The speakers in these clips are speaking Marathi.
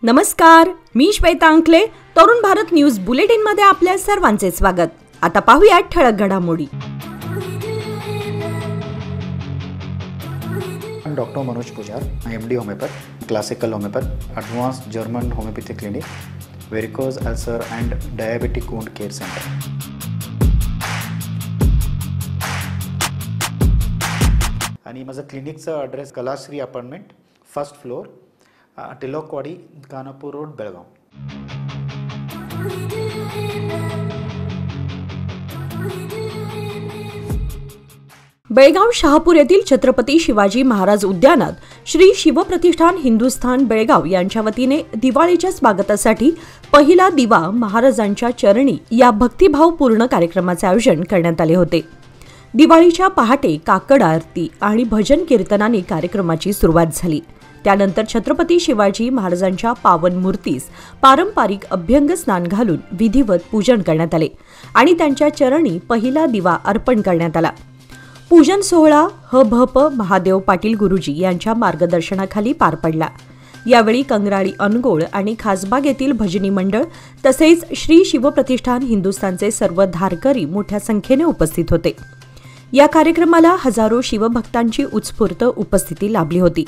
नमस्कार, मी श्वेता अंकले. तरुण भारत न्यूज बुलेटिन मध्ये आपल्या सर्वांचे स्वागत. आता पाहूया ठळक घडामोडी. Doctor Manoj Pujar, MD homeopath, classical homeopath, advanced German homeopathy clinic, varicose ulcer and diabetic wound care centre. आणि माझं क्लिनिकचा address Kalashri apartment, first floor, Tilakwadi, Khanapur road, Belgaum. Belgaum Shahapur येथील छत्रपती शिवाजी महाराज उद्यानात श्री शिवप्रतिष्ठान हिंदुस्थान बेळगाव यांच्या वतीने दिवाळीच्या स्वागतासाठी पहिला दिवा महाराजांच्या चरणी या भक्तिभावपूर्ण कार्यक्रमाचे आयोजन करण्यात आले होते. दिवाळीच्या पहाटे काकड आरती आणि भजन कीर्तनाने कार्यक्रमाची सुरुवात झाली. त्यानंतर छत्रपती शिवाजी महाराजांच्या पावन मूर्तीस पारंपरिक अभ्यंग स्नान घालून विधिवत पूजन करण्यात आले आणि त्यांच्या चरणी पहिला दिवा अर्पण करण्यात आला. पूजन सोहळा ह.भ.प. महादेव पाटील गुरुजी यांच्या मार्गदर्शनाखाली पार पडला. यावेळी कंगराळी अनगोळ आणि खासबाग येथील भजनी मंडळ तसेच श्री शिवप्रतिष्ठान हिंदुस्थानचे सर्व धारकरी मोठ्या संख्येने उपस्थित होते. या कार्यक्रमाला हजारो शिवभक्तांची उत्स्फूर्त उपस्थिती लाभली होती,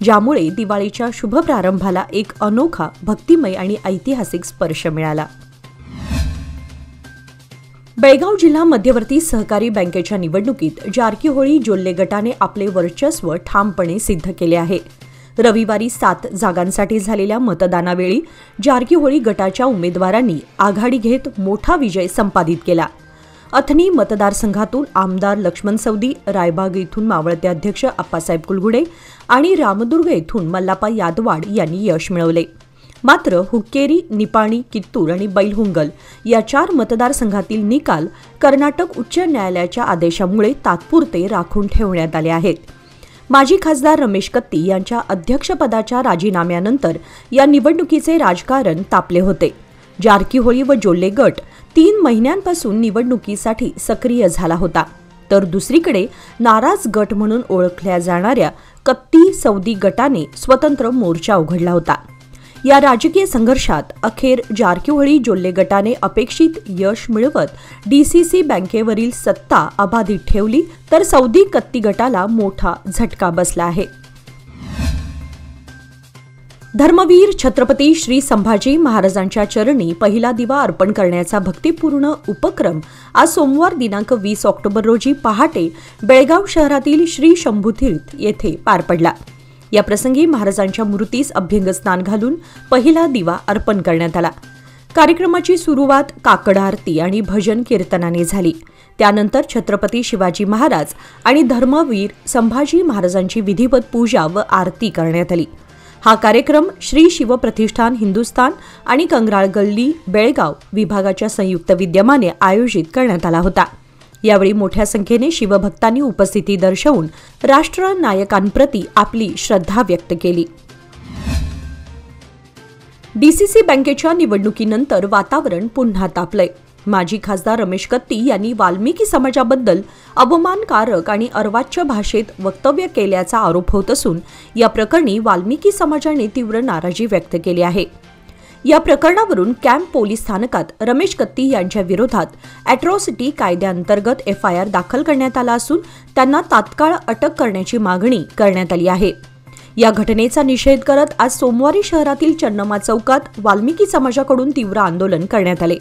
ज्यामुळे दिवाळीच्या शुभ प्रारंभाला एक अनोखा भक्तिमय आणि ऐतिहासिक स्पर्श मिळाला. बेळगाव जिल्हा मध्यवर्ती सहकारी बँकेच्या निवडणुकीत जारकीहोळी जोल्ले गटाने आपले वर्चस्व ठामपणे सिद्ध केले आहे. रविवारी 7 जागांसाठी झालेल्या मतदानावेळी जारकीहोळी गटाच्या उमेदवारांनी आघाडी घेत मोठा विजय संपादित केला. अथनी मतदारसंघातून आमदार लक्ष्मण सवदी, रायबाग येथून मावळते अध्यक्ष आप्पासाहेब कुलगुडे आणि रामदुर्ग येथून मल्लापा यादवाड यांनी यश मिळवले. मात्र हुक्केरी, निपाणी, कित्तूर आणि बैलहुंगल या 4 मतदारसंघातील निकाल कर्नाटक उच्च न्यायालयाच्या आदेशामुळे तात्पुरते राखून ठेवण्यात आले आहेत. माजी खासदार रमेश कत्ती यांच्या अध्यक्षपदाच्या राजीनाम्यानंतर या निवडणुकीचे राजकारण तापले होते. जारकीहोळी व जोल्ले गट 3 महिन्यांपासून निवडणुकीसाठी सक्रिय झाला होता, तर दुसरीकडे नाराज गट म्हणून ओळखल्या जाणाऱ्या कत्ती सौदी गटाने स्वतंत्र मोर्चा उघडला होता. या राजकीय संघर्षात अखेर जारकीहोळी जोल्ले गटाने अपेक्षित यश मिळवत DCC बँकेवरील सत्ता अबाधित ठेवली, तर सौदी कत्ती गटाला मोठा झटका बसला आहे. धर्मवीर छत्रपती श्री संभाजी महाराजांच्या चरणी पहिला दिवा अर्पण करण्याचा भक्तिपूर्ण उपक्रम आज सोमवार दिनांक 20 ऑक्टोबर रोजी पहाटे बेळगाव शहरातील श्री शंभूतीर्थ येथे पार पडला. या प्रसंगी महाराजांच्या मूर्तीस अभ्यंग स्नान घालून पहिला दिवा अर्पण करण्यात आला. कार्यक्रमाची सुरुवात काकड आरती आणि भजन कीर्तनाने झाली. त्यानंतर छत्रपती शिवाजी महाराज आणि धर्मवीर संभाजी महाराजांची विधिवत पूजा व आरती करण्यात आली. हा कार्यक्रम श्री शिवप्रतिष्ठान हिंदुस्थान आणि कंगराळ गल्ली बेळगाव विभागाच्या संयुक्त विद्यमाने आयोजित करण्यात आला होता. यावेळी मोठ्या संख्येने शिवभक्तांनी उपस्थिती दर्शवून राष्ट्रनायकांप्रती आपली श्रद्धा व्यक्त केली. DCC बँकेच्या निवडणुकीनंतर वातावरण पुन्हा तापलंय. माजी खासदार रमेश कत्ती यांनी वाल्मिकी समाजाबद्दल अवमानकारक आणि अर्वाच्य भाषेत वक्तव्य केल्याचा आरोप होत असून या प्रकरणी वाल्मिकी समाजाने तीव्र नाराजी व्यक्त केली आहे. या प्रकरणावरून कॅम्प पोलीस स्थानकात रमेश कत्ती यांच्या विरोधात अॅट्रॉसिटी कायद्याअंतर्गत FIR दाखल करण्यात आला असून त्यांना तात्काळ अटक करण्याची मागणी करण्यात आली आहे. या घटनेचा निषेध करत आज सोमवारी शहरातील चन्नमा चौकात वाल्मिकी समाजाकडून तीव्र आंदोलन करण्यात आले.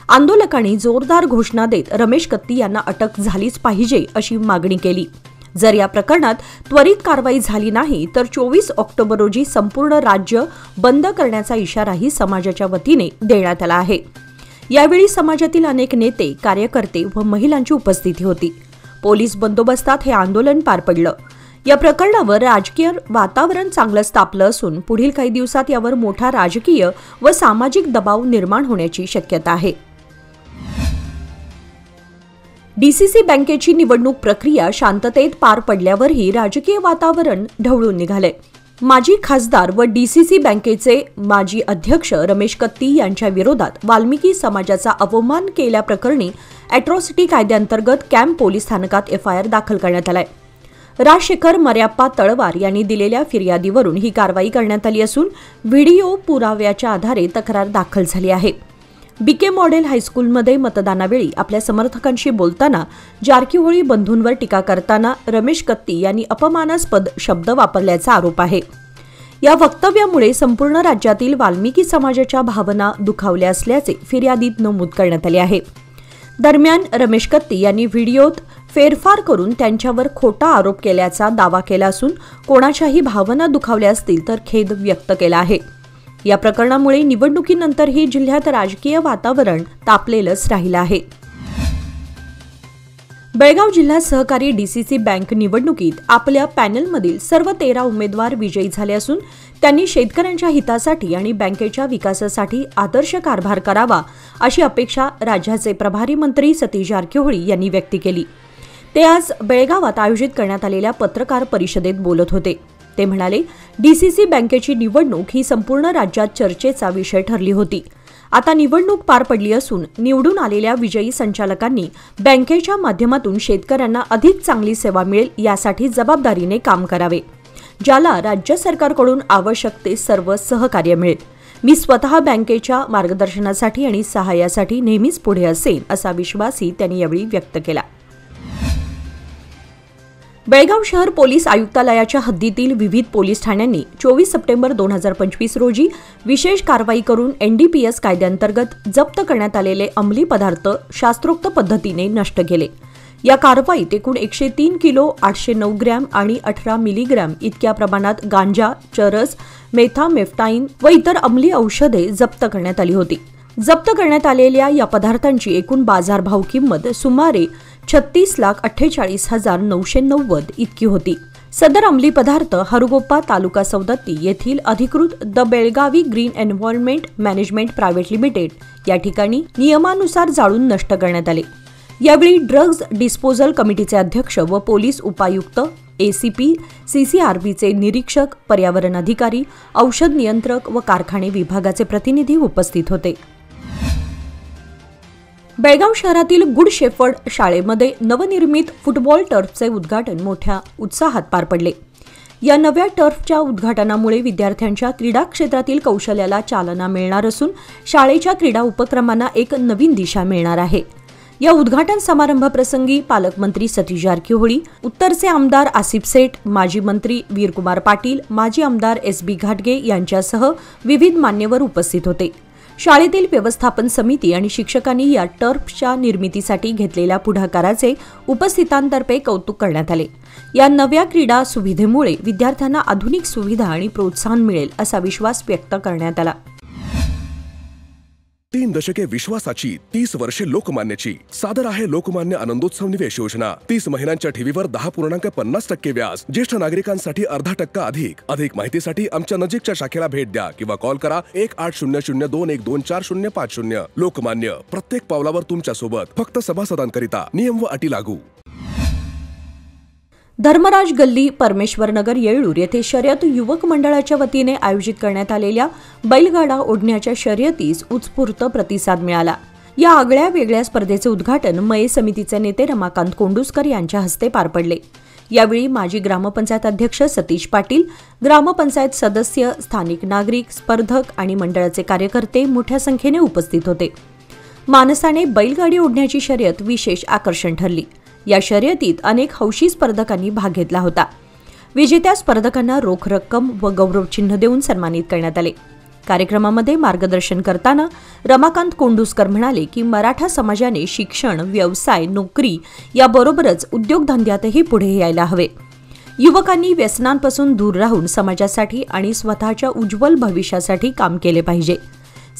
आंदोलकांनी जोरदार घोषणा देत रमेश कत्ती यांना अटक झालीच पाहिजे अशी मागणी केली. जर या प्रकरणात त्वरित कारवाई झाली नाही तर 24 ऑक्टोबर रोजी संपूर्ण राज्य बंद करण्याचा इशाराही समाजाच्या वतीने देण्यात आला आहे. यावेळी समाजातील अनेक नेते, कार्यकर्ते व महिलांची उपस्थिती होती. पोलीस बंदोबस्तात हे आंदोलन पार पडलं. या प्रकरणावर राजकीय वातावरण चांगलंच तापलं असून पुढील काही दिवसात यावर मोठा राजकीय व सामाजिक दबाव निर्माण होण्याची शक्यता आहे. DCC बँकेची निवडणूक प्रक्रिया शांततेत पार पडल्यावरही राजकीय वातावरण ढवळून निघाले. माजी खासदार व DCC बँकेचे माजी अध्यक्ष रमेश कत्ती यांच्या विरोधात वाल्मिकी समाजाचा अवमान केल्याप्रकरणी अॅट्रॉसिटी कायद्याअंतर्गत कॅम्प पोलीस स्थानकात FIR दाखल करण्यात आलाय. राजशेखर मर्याप्पा तळवार यांनी दिलेल्या फिर्यादीवरून ही कारवाई करण्यात आली असून व्हिडिओ पुराव्याच्या आधारे तक्रार दाखल झाली आहे. बीके मॉडेल हायस्कूलमध्ये मतदानावेळी आपल्या समर्थकांशी बोलताना जारकीहोळी बंधूंवर टीका करताना रमेश कत्ती यांनी अपमानास्पद शब्द वापरल्याचा आरोप आहे. या वक्तव्यामुळे संपूर्ण राज्यातील वाल्मिकी समाजाच्या भावना दुखावल्या असल्याचे फिर्यादीत नमूद करण्यात आले आहे. दरम्यान रमेश कत्ती यांनी व्हिडिओत फेरफार करून त्यांच्यावर खोटा आरोप केल्याचा दावा केला असून कोणाच्याही भावना दुखावल्या असतील तर खेद व्यक्त केला आहे. या प्रकरणामुळे निवडणुकीनंतरही जिल्ह्यात राजकीय वातावरण तापलेलंच राहिलं आहे. बेळगाव जिल्हा सहकारी डीसीसी बँक निवडणुकीत आपल्या पॅनलमधील सर्व 13 उमेदवार विजयी झाले असून त्यांनी शेतकऱ्यांच्या हितासाठी आणि बँकेच्या विकासासाठी आदर्श कारभार करावा अशी अपेक्षा राज्याचे प्रभारी मंत्री सतीश जारकीहोळी यांनी व्यक्त केली. ते आज बेळगावात आयोजित करण्यात आलेल्या पत्रकार परिषदेत बोलत होते. ते म्हणाले, डीसीसी बँकेची निवडणूक ही संपूर्ण राज्यात चर्चेचा विषय ठरली होती. आता निवडणूक पार पडली असून निवडून आलेल्या विजयी संचालकांनी बँकेच्या माध्यमातून शेतकऱ्यांना अधिक चांगली सेवा मिळेल यासाठी जबाबदारीने काम करावे, ज्याला राज्य सरकारकडून आवश्यक ते सर्व सहकार्य मिळेल. मी स्वतः बँकेच्या मार्गदर्शनासाठी आणि सहाय्यासाठी नेहमीच पुढे असेन असा विश्वासही त्यांनी यावेळी व्यक्त केला. बेळगाव शहर पोलीस आयुक्तालयाच्या हद्दीतील विविध पोलीस ठाण्यांनी 24 सप्टेंबर 2025 रोजी विशेष कारवाई करून एनडीपीएस कायद्याअंतर्गत जप्त करण्यात आलेले अंमली पदार्थ शास्त्रोक्त पद्धतीने नष्ट केले. या कारवाईत एकूण 103 किलो 809 ग्रॅम आणि 18 मिलीग्रॅम इतक्या प्रमाणात गांजा, चरस, मेथामेफ्टाईन व इतर अंमली औषधे जप्त करण्यात आली होती. जप्त करण्यात आलेल्या या पदार्थांची एकूण बाजारभाव किंमत सुमारे 36,48,990 इतकी होती. सदर अंमली पदार्थ हरुगोप्पा तालुका सौदत्ती येथील अधिकृत the Belagavi green environment management private limited या ठिकाणी नियमानुसार जाळून नष्ट करण्यात आले. यावेळी ड्रग्ज डिस्पोजल कमिटीचे अध्यक्ष व पोलीस उपायुक्त, एसीपी, सीसीआरबीचे निरीक्षक, पर्यावरण अधिकारी, औषध नियंत्रक व कारखाने विभागाचे प्रतिनिधी उपस्थित होते. बेळगाव शहरातील गुड शेफर्ड शाळेमध्ये नवनिर्मित फुटबॉल टर्फचे उद्घाटन मोठ्या उत्साहात पार पडले. या नव्या टर्फच्या उद्घाटनामुळे विद्यार्थ्यांच्या क्रीडा क्षेत्रातील कौशल्याला चालना मिळणार असून शाळेच्या क्रीडा उपक्रमांना एक नवीन दिशा मिळणार आहे. या उद्घाटन समारंभप्रसंगी पालकमंत्री सतीश जारकीहोळी, उत्तरचे आमदार आसिफ सेठ, माजी मंत्री वीरकुमार पाटील, माजी आमदार एस.बी. घाटगे यांच्यासह विविध मान्यवर उपस्थित होते. शाळेतील व्यवस्थापन समिती आणि शिक्षकांनी या टर्फच्या निर्मितीसाठी घेतलेल्या पुढाकाराचे उपस्थितांतर्फे कौतुक करण्यात आले. या नव्या क्रीडा सुविधेमुळे विद्यार्थ्यांना आधुनिक सुविधा आणि प्रोत्साहन मिळेल असा विश्वास व्यक्त करण्यात आला. 3 दशके विश्वासाची, 30 वर्षे लोकमान्याची. सादर आहे लोकमान्य आनंदोत्सव निवेश योजना. 30 महिन्यांच्या ठेवीवर 10.50% व्याज. ज्येष्ठ नागरिकांसाठी 0.5% अधिक. अधिक माहितीसाठी आमच्या नजीकच्या शाखेला भेट द्या किंवा कॉल करा 180021245050. लोकमान्य, प्रत्येक पावलावर तुमच्या सोबत. फक्त सभासदांकरिता. नियम व अटी लागू. धर्मराज गल्ली, परमेश्वरनगर, येळूर येथे शर्यत युवक मंडळाच्या वतीने आयोजित करण्यात आलेल्या बैलगाडा ओढण्याच्या शर्यतीस उत्स्फूर्त प्रतिसाद मिळाला. या आगळ्या वेगळ्या स्पर्धेचे उद्घाटन मये समितीचे नेते रमाकांत कोंडुस्कर यांच्या हस्ते पार पडले. यावेळी माजी ग्रामपंचायत अध्यक्ष सतीश पाटील, ग्रामपंचायत सदस्य, स्थानिक नागरिक, स्पर्धक आणि मंडळाचे कार्यकर्ते मोठ्या संख्येने उपस्थित होते. मानसाने बैलगाडी ओढण्याची शर्यत विशेष आकर्षण ठरली. या शर्यतीत अनेक हौशी स्पर्धकांनी भाग घेतला होता. विजेत्या स्पर्धकांना रोख रक्कम व गौरवचिन्ह देऊन सन्मानित करण्यात आले. कार्यक्रमामध्ये मार्गदर्शन करताना रमाकांत कोंडुस्कर म्हणाले की मराठा समाजाने शिक्षण, व्यवसाय, नोकरी याबरोबरच उद्योगधंद्यातही पुढे यायला हवे. युवकांनी व्यसनांपासून दूर राहून समाजासाठी आणि स्वतःच्या उज्ज्वल भविष्यासाठी काम केले पाहिजे.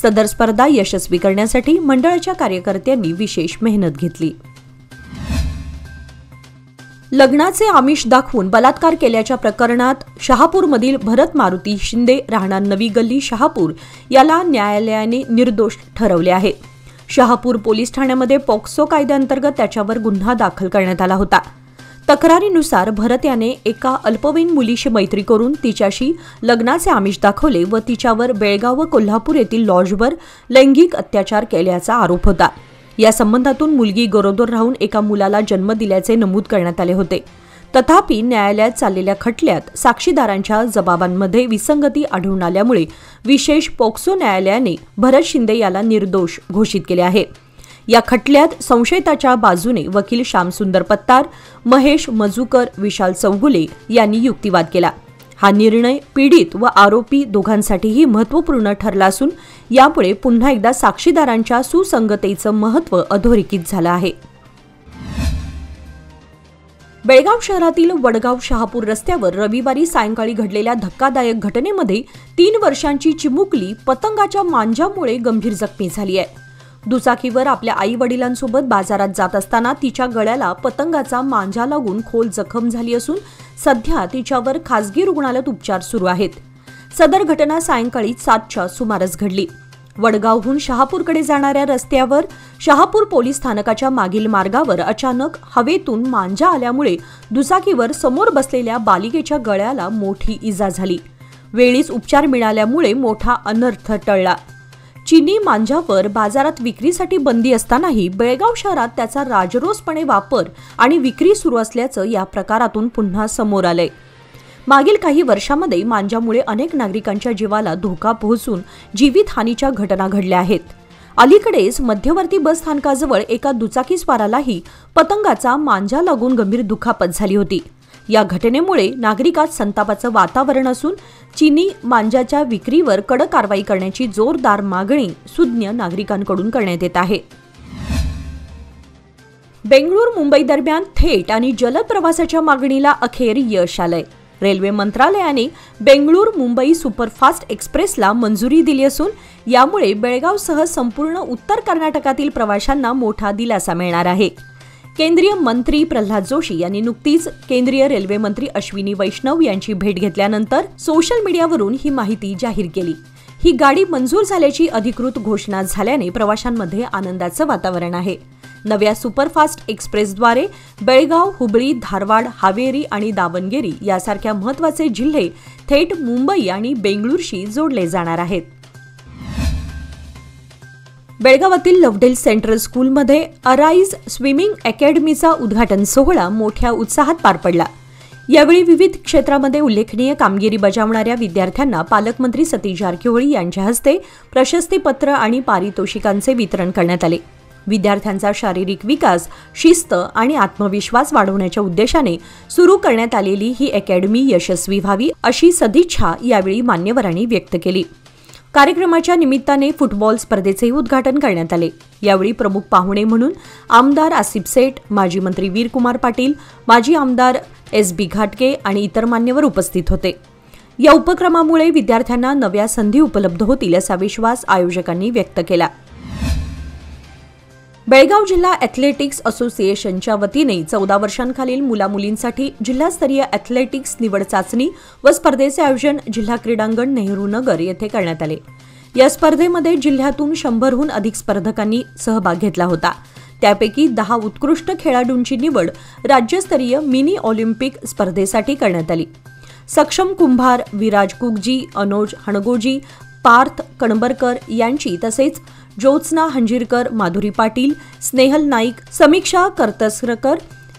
सदर स्पर्धा यशस्वी करण्यासाठी मंडळाच्या कार्यकर्त्यांनी विशेष मेहनत घेतली. लग्नाचे आमिष दाखवून बलात्कार केल्याच्या प्रकरणात शहापूरमधील भरत मारुती शिंदे, राहणार नवी गल्ली, शहापूर याला न्यायालयाने निर्दोष ठरवले आहे. शहापूर पोलीस ठाण्यामध्ये पॉक्सो कायद्याअंतर्गत त्याच्यावर गुन्हा दाखल करण्यात आला होता. तक्रारीनुसार भरत याने एका अल्पवयीन मुलीशी मैत्री करून तिच्याशी लग्नाचे आमिष दाखवले व तिच्यावर बेळगाव व कोल्हापूर येथील लॉजवर लैंगिक अत्याचार केल्याचा आरोप होता. या संबंधातून मुलगी गरोदर राहून एका मुलाला जन्म दिल्याचे नमूद करण्यात आले होते. तथापि न्यायालयात चाललेल्या खटल्यात साक्षीदारांच्या जबाबांमध्ये विसंगती आढळून आल्यामुळे विशेष पोक्सो न्यायालयाने भरत शिंदे याला निर्दोष घोषित केले आहे. या खटल्यात संशयिताच्या बाजूने वकील श्यामसुंदर पत्तार, महेश मजूकर, विशाल चौगुले यांनी युक्तिवाद केला. हा निर्णय पीडित व आरोपी दोघांसाठीही महत्त्वपूर्ण ठरला असून यामुळे पुन्हा एकदा साक्षीदारांच्या सुसंगतेचं महत्त्व अधोरेखित झालं आहे. बेळगाव शहरातील वडगाव शहापूर रस्त्यावर रविवारी सायंकाळी घडलेल्या धक्कादायक घटनेमध्ये 3 वर्षांची चिमुकली पतंगाच्या मांजामुळे गंभीर जखमी झाली आहे. दुचाकीवर आपल्या आई वडिलांसोबत बाजारात जात असताना तिच्या गळ्याला पतंगाचा मांजा लागून खोल जखम झाली असून सध्या तिच्यावर खासगी रुग्णालयात उपचार सुरू आहेत. सदर घटना सायंकाळी 7च्या सुमारास घडली. वडगावहून शहापूरकडे जाणाऱ्या रस्त्यावर शहापूर पोलीस स्थानकाच्या मागील मार्गावर अचानक हवेतून मांजा आल्यामुळे दुचाकीवर समोर बसलेल्या बालिकेच्या गळ्याला मोठी इजा झाली. वेळीच उपचार मिळाल्यामुळे मोठा अनर्थ टळला. चिनी मांजावर बाजारात विक्रीसाठी बंदी असतानाही बेळगाव शहरात त्याचा राजरोसपणे वापर आणि विक्री सुरू असल्याचं या प्रकारातून पुन्हा समोर आलंय. मागील काही वर्षांमध्ये मांजामुळे अनेक नागरिकांच्या जीवाला धोका पोहोचून जीवितहानीच्या घटना घडल्या आहेत. अलीकडेच मध्यवर्ती बस स्थानकाजवळ एका दुचाकीस्वारालाही पतंगाचा मांजा लागून गंभीर दुखापत झाली होती. या घटनेमुळे नागरिकात संतापाचं वातावरण असून चिनी मांजाच्या विक्रीवर कडक कारवाई करण्याची जोरदार मागणी सुज्ञ नागरिकांकडून करण्यात येत आहे. बेंगळूर मुंबई दरम्यान थेट आणि जलद प्रवासाच्या मागणीला अखेर यश आलंय. रेल्वे मंत्रालयाने बेंगळूर मुंबई सुपरफास्ट एक्सप्रेसला मंजुरी दिली असून यामुळे बेळगावसह संपूर्ण उत्तर कर्नाटकातील प्रवाशांना मोठा दिलासा मिळणार आहे. केंद्रीय मंत्री प्रल्हाद जोशी यांनी नुकतीच केंद्रीय रेल्वे मंत्री अश्विनी वैष्णव यांची भेट घेतल्यानंतर सोशल मीडियावरून ही माहिती जाहीर केली. ही गाडी मंजूर झाल्याची अधिकृत घोषणा झाल्याने प्रवाशांमध्ये आनंदाचं वातावरण आहे. नव्या सुपरफास्ट एक्सप्रेसद्वारे बेळगाव, हुबळी, धारवाड, हावेरी आणि दावणगेरी यासारख्या महत्त्वाचे जिल्हे थेट मुंबई आणि बेंगळूरशी जोडले जाणार आहेत. बेळगावातील लव्हडेल सेंट्रल स्कूलमध्ये अराईज स्विमिंग अकॅडमीचा उद्घाटन सोहळा मोठ्या उत्साहात पार पडला. यावेळी विविध क्षेत्रामध्ये उल्लेखनीय कामगिरी बजावणाऱ्या विद्यार्थ्यांना पालकमंत्री सतीश जारकिहोळी यांच्या हस्ते प्रशस्तीपत्र आणि पारितोषिकांचे वितरण करण्यात आले. विद्यार्थ्यांचा शारीरिक विकास, शिस्त आणि आत्मविश्वास वाढवण्याच्या उद्देशाने सुरू करण्यात आलेली ही अकॅडमी यशस्वी व्हावी अशी सदिच्छा यावेळी मान्यवरांनी व्यक्त केली. कार्यक्रमाच्या निमित्ताने फुटबॉल स्पर्धेचेही उद्घाटन करण्यात आले. यावेळी प्रमुख पाहुणे म्हणून आमदार आसिफ सेठ, माजी मंत्री वीरकुमार पाटील, माजी आमदार SB घाटगे आणि इतर मान्यवर उपस्थित होते. या उपक्रमामुळे विद्यार्थ्यांना नव्या संधी उपलब्ध होतील असा विश्वास आयोजकांनी व्यक्त केला. बेळगाव जिल्हा ॲथलेटिक्स असोसिएशनच्या वतीने 14 वर्षांखालील मुलामुलींसाठी जिल्हास्तरीय ॲथलेटिक्स निवड चाचणी व स्पर्धेचे आयोजन जिल्हा क्रीडांगण नेहरू नगर येथे करण्यात आले. या स्पर्धेमध्ये जिल्ह्यातून 100हून अधिक स्पर्धकांनी सहभाग घेतला होता. त्यापैकी 10 उत्कृष्ट खेळाडूंची निवड राज्यस्तरीय मिनी ऑलिम्पिक स्पर्धेसाठी करण्यात आली. सक्षम कुंभार, विराज कुकजी, अनोज हणगोजी, पार्थ कणबरकर यांची तसेच ज्योत्स्ना हंजीरकर, माधुरी पाटील, स्नेहल नाईक, समीक्षा करतसरकर,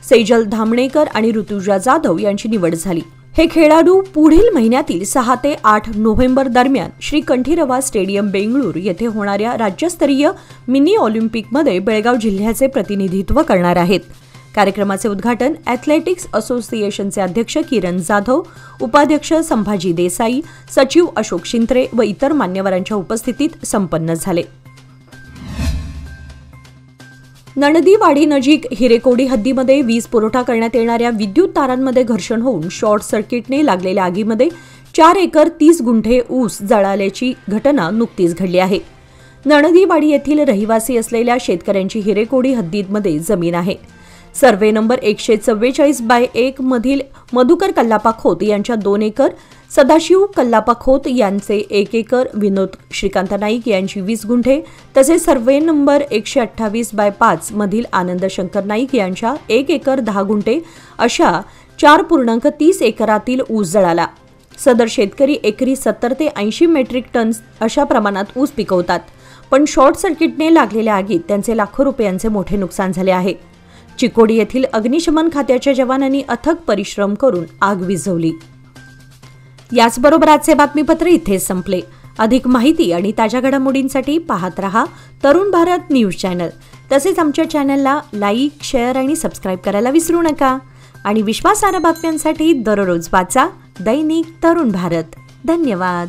सेजल धामणेकर आणि ऋतुजा जाधव यांची निवड झाली. हे खेळाडू पुढील महिन्यातील 6 ते 8 नोव्हेंबर दरम्यान श्री कंठीरवा स्टेडियम बेंगळूर येथे होणाऱ्या राज्यस्तरीय मिनी ऑलिम्पिकमध्ये बेळगाव जिल्ह्याचे प्रतिनिधित्व करणार आहेत. कार्यक्रमाचे उद्घाटन ॲथलेटिक्स असोसिएशनचे अध्यक्ष किरण जाधव, उपाध्यक्ष संभाजी देसाई, सचिव अशोक शिंत्रे व इतर मान्यवरांच्या उपस्थितीत संपन्न झाले. नणदीवाडी नजीक हिरेकोडी हद्दीमध्ये वीज पुरवठा करण्यात येणाऱ्या विद्युत तारांमध्ये घर्षण होऊन शॉर्ट सर्किटने लागलेल्या आगीमध्ये 4 एकर 30 गुंठे ऊस जळाल्याची घटना नुकतीच घडली आहे. नणदीवाडी येथील रहिवासी असलेल्या शेतकऱ्यांची हिरेकोडी हद्दीमध्ये जमीन आहे. सर्वे नंबर 144/1 मधील मधुकर कल्लापा खोत यांच्या 2 एकर, सदाशिव कल्लापा खोत यांचे 1 एकर, विनोद श्रीकांत नाईक यांची 20 गुंठे तसेच सर्वे नंबर 128/5 मधील आनंद शंकर नाईक यांच्या 1 एकर 10 गुंठे अशा 4.30 एकरातील ऊस जळाला. सदर शेतकरी एकरी 70 ते 80 मेट्रिक टन अशा प्रमाणात ऊस पिकवतात, पण शॉर्ट सर्किटने लागलेल्या आगीत त्यांचे लाखो रुपयांचे मोठे नुकसान झाले आहे. चिकोडी येथील अग्निशमन खात्याच्या जवानांनी अथक परिश्रम करून आग विझवली. याचबरोबर आजचे बातमीपत्र इथेच संपले. अधिक माहिती आणि ताज्या घडामोडींसाठी पाहत रहा तरुण भारत न्यूज चॅनल. तसेच आमच्या चॅनलला लाईक, शेअर आणि सबस्क्राईब करायला विसरू नका. आणि विश्वासार्ह बातम्यांसाठी दररोज वाचा दैनिक तरुण भारत. धन्यवाद.